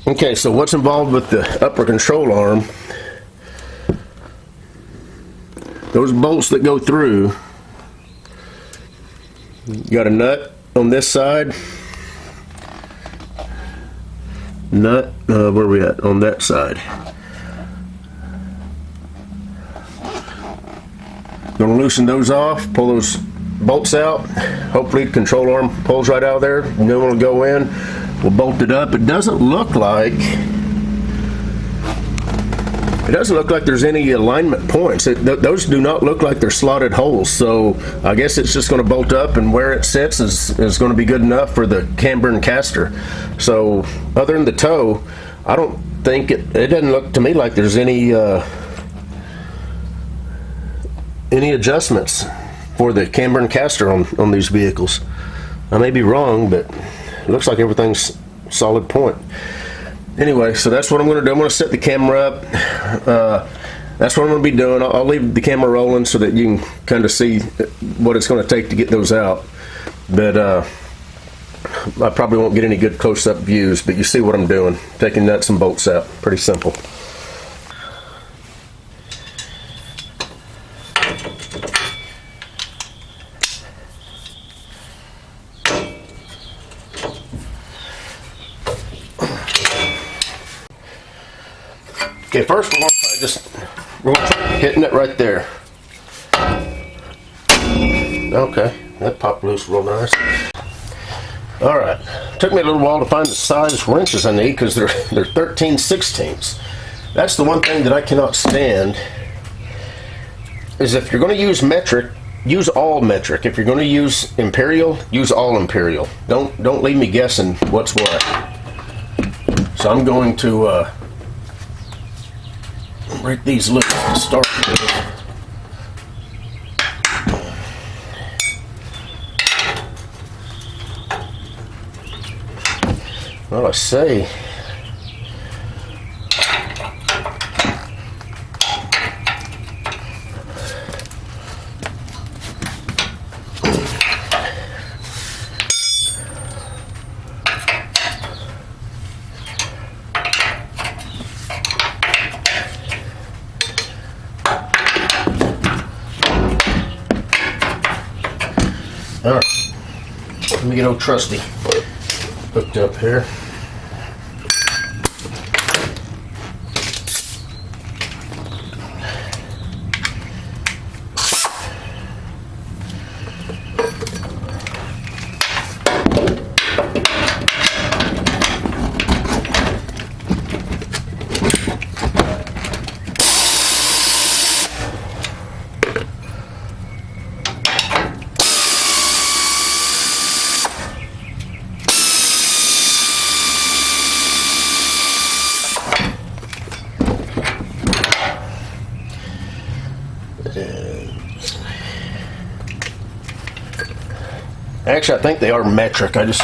Okay, so what's involved with the upper control arm? Those bolts that go through, you got a nut on this side, nut, where are we at? On that side. Gonna loosen those off, pull those bolts out. Hopefully the control arm pulls right out of there. New one will go in. We'll bolt it up. It doesn't look like there's any alignment points. Those do not look like they're slotted holes. So I guess it's just going to bolt up, and where it sits is going to be good enough for the camber and caster. So other than the toe, I don't think it doesn't look to me like there's any adjustments for the camber and caster on these vehicles. I may be wrong, but it looks like everything's solid point. Anyway, so that's what I'm going to do. I'm going to set the camera up. That's what I'm going to be doing. I'll leave the camera rolling so that you can kind of see what it's going to take to get those out. But I probably won't get any good close-up views, but you see what I'm doing. Taking nuts and bolts out. Pretty simple. Okay, first we're going to try hitting it right there. Okay, that popped loose real nice. Alright, took me a little while to find the size wrenches I need because they're 13/16. That's the one thing that I cannot stand, is if you're going to use metric, use all metric. If you're going to use imperial, use all imperial. Don't leave me guessing what's what. So I'm going to break these loose to start with. Well, I say all right, let me get old Trusty hooked up here. Actually, I think they are metric. I guess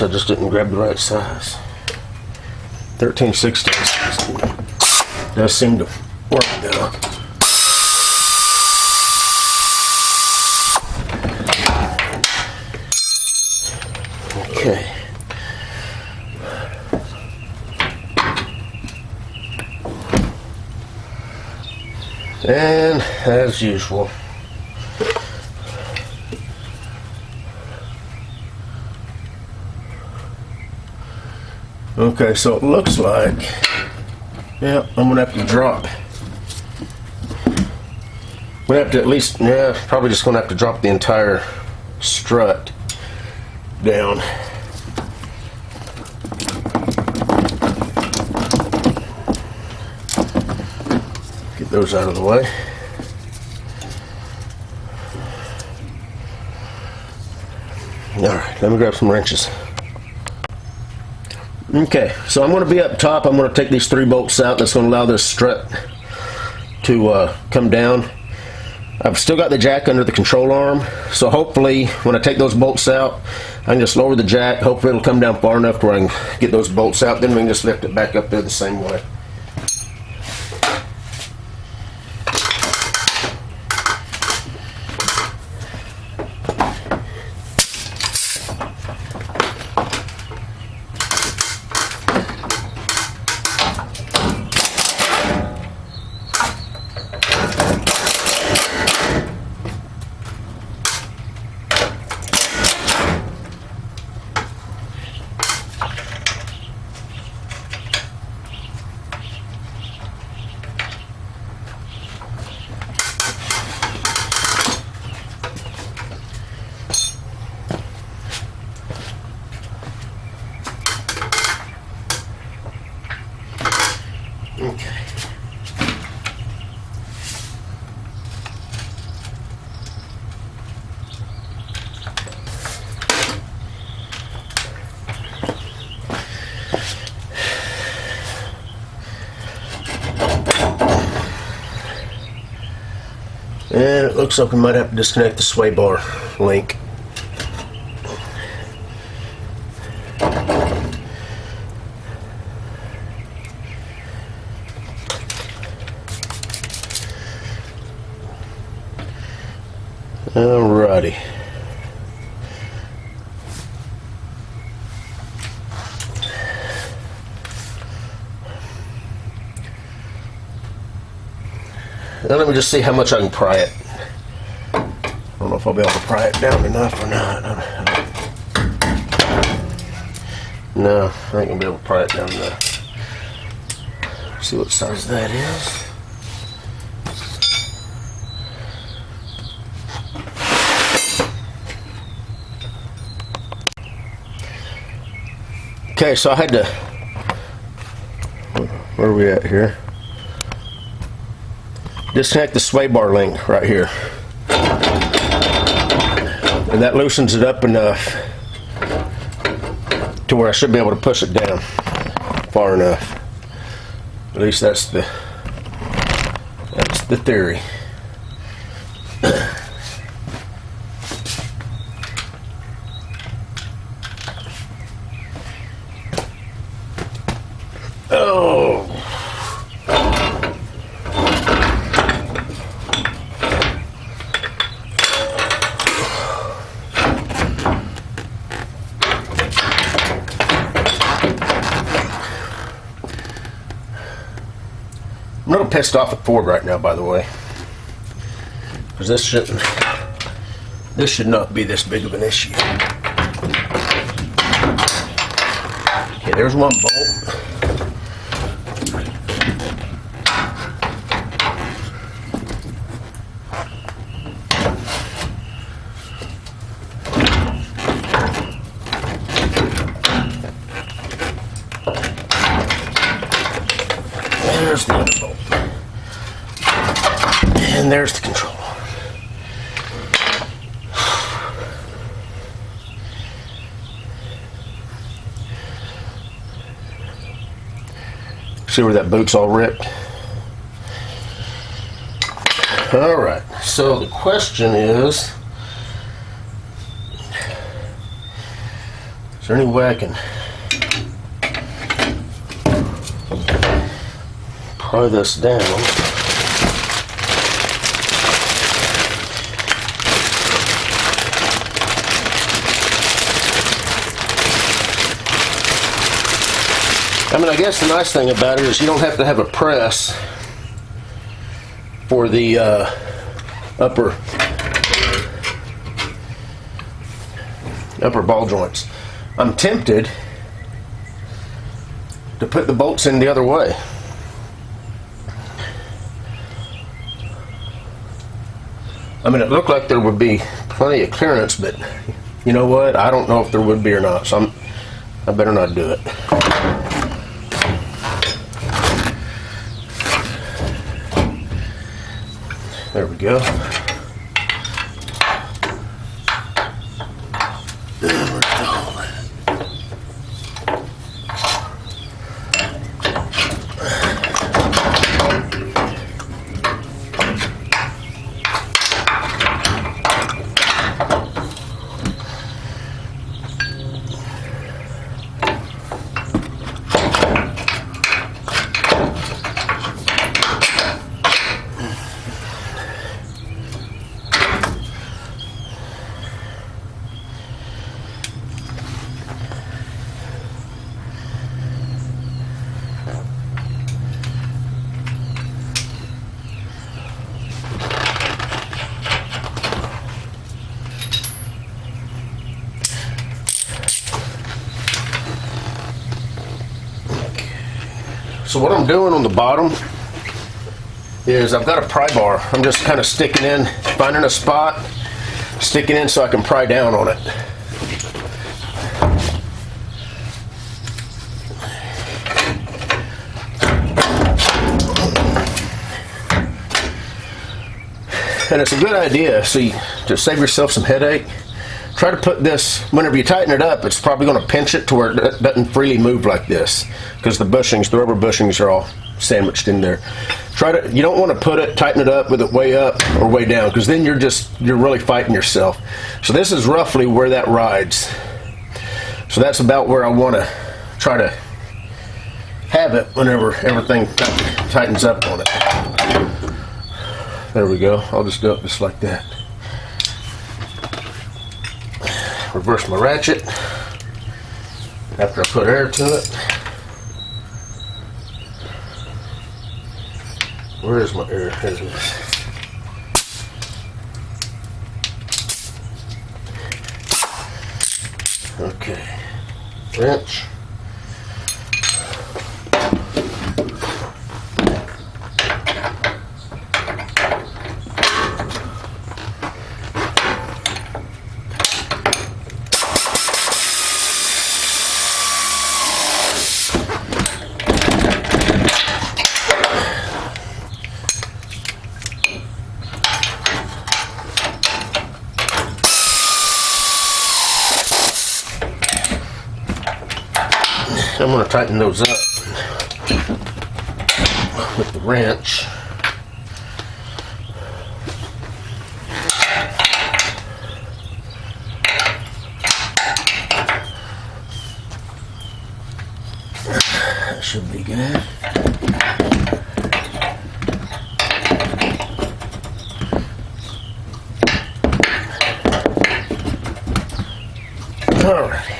I just didn't grab the right size. 13/16 does seem to work though. Okay. And as usual, okay, so it looks like, yeah, I'm gonna have to drop. I'm gonna have to at least, yeah, probably just gonna have to drop the entire strut down. Get those out of the way. Alright, let me grab some wrenches. Okay, so I'm going to be up top. I'm going to take these 3 bolts out. That's going to allow this strut to come down. I've still got the jack under the control arm, so hopefully when I take those bolts out, I can just lower the jack. Hopefully it'll come down far enough where I can get those bolts out. Then we can just lift it back up there the same way. Okay. And it looks like we might have to disconnect the sway bar link. Alrighty. Now let me just see how much I can pry it. I don't know if I'll be able to pry it down enough or not. No, I ain't gonna be able to pry it down enough. See what size that is. Okay, so I had to, where are we at here? Disconnect the sway bar link right here. And that loosens it up enough to where I should be able to push it down far enough. At least that's the theory. Oh. I'm a little pissed off at Ford right now, by the way, because this should not be this big of an issue. Okay, there's one bolt. There's the other bolt. And there's the control. See where that boot's all ripped? Alright, so the question is there any way I can pry this down? I mean, I guess the nice thing about it is you don't have to have a press for the upper ball joints. I'm tempted to put the bolts in the other way. I mean, it looked like there would be plenty of clearance, but you know what? I don't know if there would be or not, so I better not do it. There we go. So what I'm doing on the bottom is I've got a pry bar. I'm just kind of sticking in, finding a spot, sticking in so I can pry down on it. and it's a good idea, so you just save yourself some headache. Try to put this, whenever you tighten it up, it's probably going to pinch it to where it doesn't freely move like this, because the bushings, the rubber bushings are all sandwiched in there. You don't want to tighten it up with it way up or way down, because then you're really fighting yourself. So this is roughly where that rides. So that's about where I want to try to have it whenever everything tightens up on it. There we go. I'll just do it just like that. Reverse my ratchet after I put air to it. Where is my air? Here it is. Okay. Wrench. I'm going to tighten those up with the wrench. That should be good. Alrighty.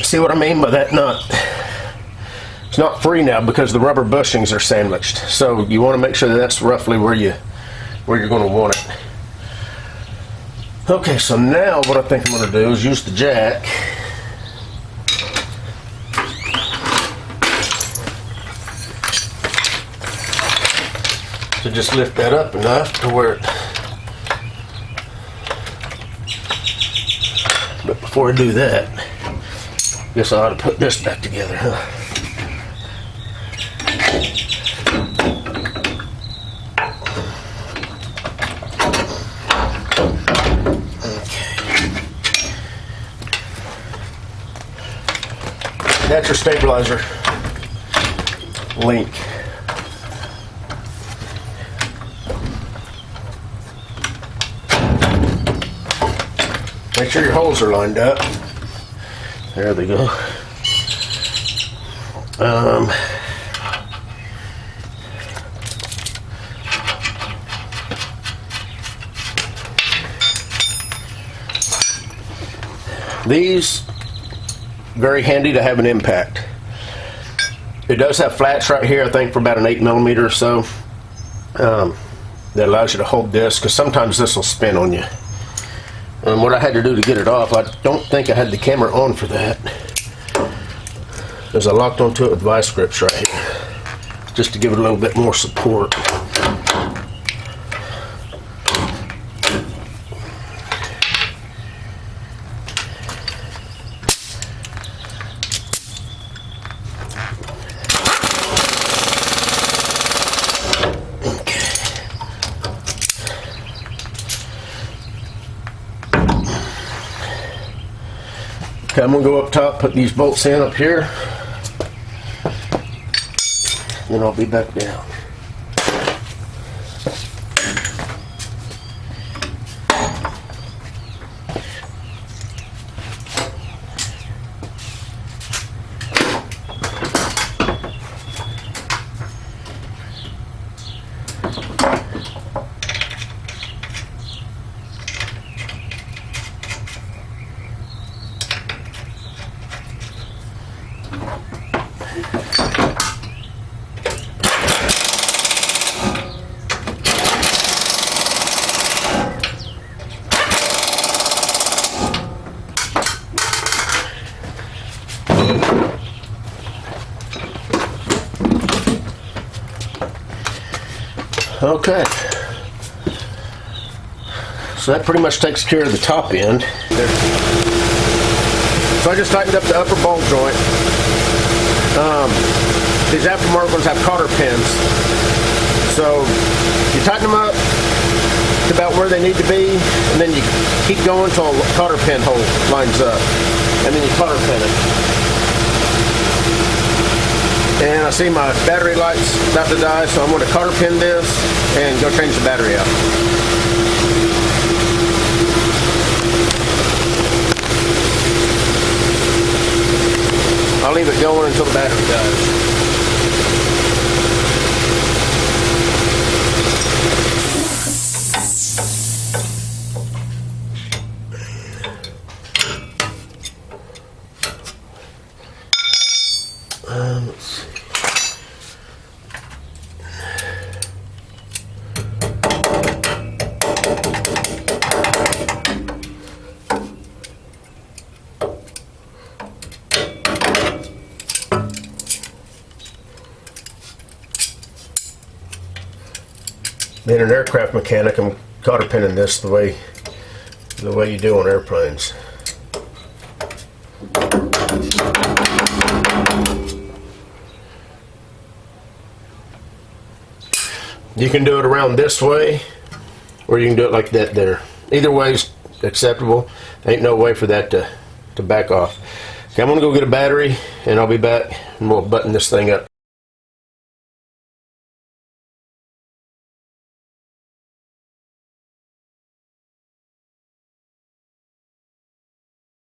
See what I mean by that nut? It's not free now because the rubber bushings are sandwiched. So you want to make sure that that's roughly where you're going to want it. Okay, so now what I think I'm going to do is use the jack to just lift that up enough to where it. But before I do that, guess I ought to put this back together, huh? Okay. That's your stabilizer link. Make sure your holes are lined up. There they go. These, very handy to have an impact. It does have flats right here, I think for about an 8mm or so. That allows you to hold this, because sometimes this will spin on you. And what I had to do to get it off, I don't think I had the camera on for that, is I locked onto it with vice grips right here, just to give it a little bit more support. Okay, I'm going to go up top, put these bolts in up here, then I'll be back down. Okay, so that pretty much takes care of the top end. There. So I just tightened up the upper ball joint. these aftermarket ones have cotter pins. So you tighten them up to about where they need to be, and then you keep going until a cotter pin hole lines up, and then you cotter pin it. And I see my battery light's about to die, so I'm going to cotter pin this and go change the battery out. I'll leave it going until the battery dies. Let's see. Being an aircraft mechanic, I'm cotter pinning this the way you do on airplanes. You can do it around this way, or you can do it like that there. Either way is acceptable. Ain't no way for that to back off. Okay, I'm gonna go get a battery, and I'll be back, and we'll button this thing up.